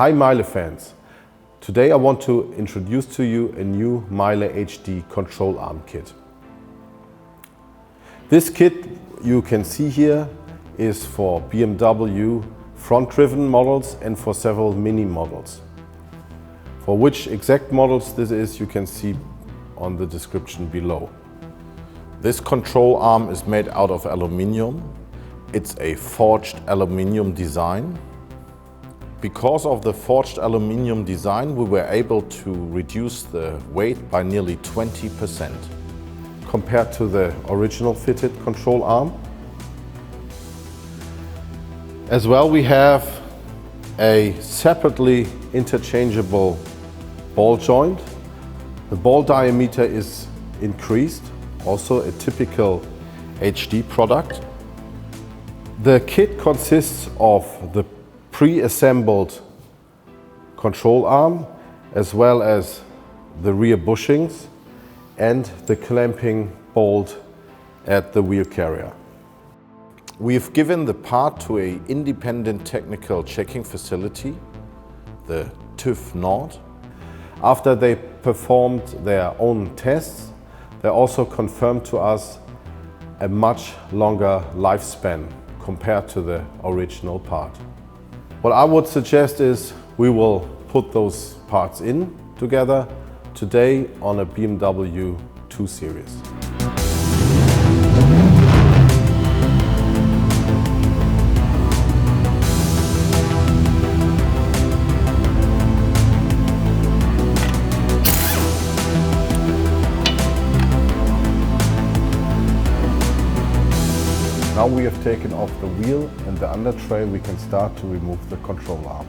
Hi MEYLE fans! Today I want to introduce to you a new MEYLE-HD control arm kit. This kit you can see here is for BMW front-driven models and for several Mini models. For which exact models this is, you can see on the description below. This control arm is made out of aluminium. It's a forged aluminium design. Because of the forged aluminium design, we were able to reduce the weight by nearly 20% compared to the original fitted control arm. As well, we have a separately interchangeable ball joint. The ball diameter is increased, also a typical HD product. The kit consists of the pre-assembled control arm as well as the rear bushings and the clamping bolt at the wheel carrier. We've given the part to an independent technical checking facility, the TÜV Nord. After they performed their own tests, they also confirmed to us a much longer lifespan compared to the original part. What I would suggest is we will put those parts in together today on a BMW 2 Series. Now we have taken off the wheel and the under tray, we can start to remove the control arm.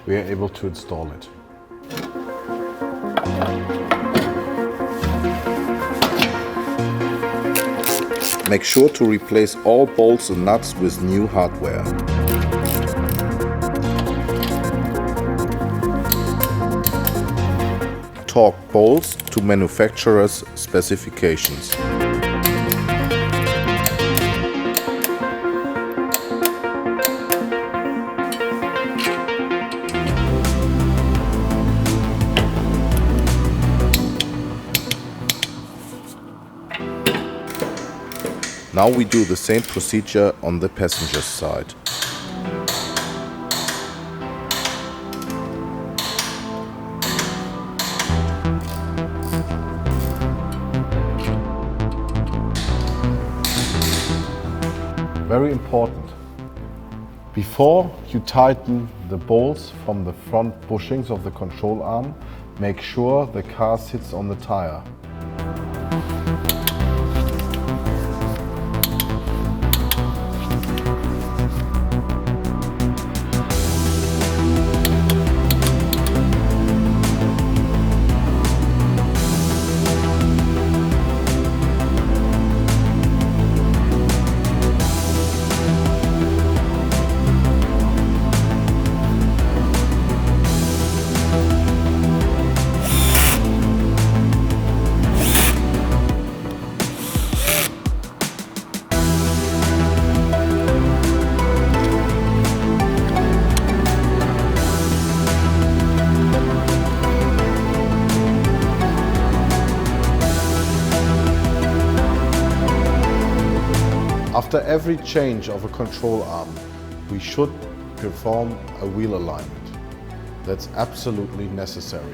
We are able to install it. Make sure to replace all bolts and nuts with new hardware. Torque bolts to manufacturer's specifications. Now we do the same procedure on the passenger's side. Very important. Before you tighten the bolts from the front bushings of the control arm, make sure the car sits on the tire. After every change of a control arm, we should perform a wheel alignment. That's absolutely necessary.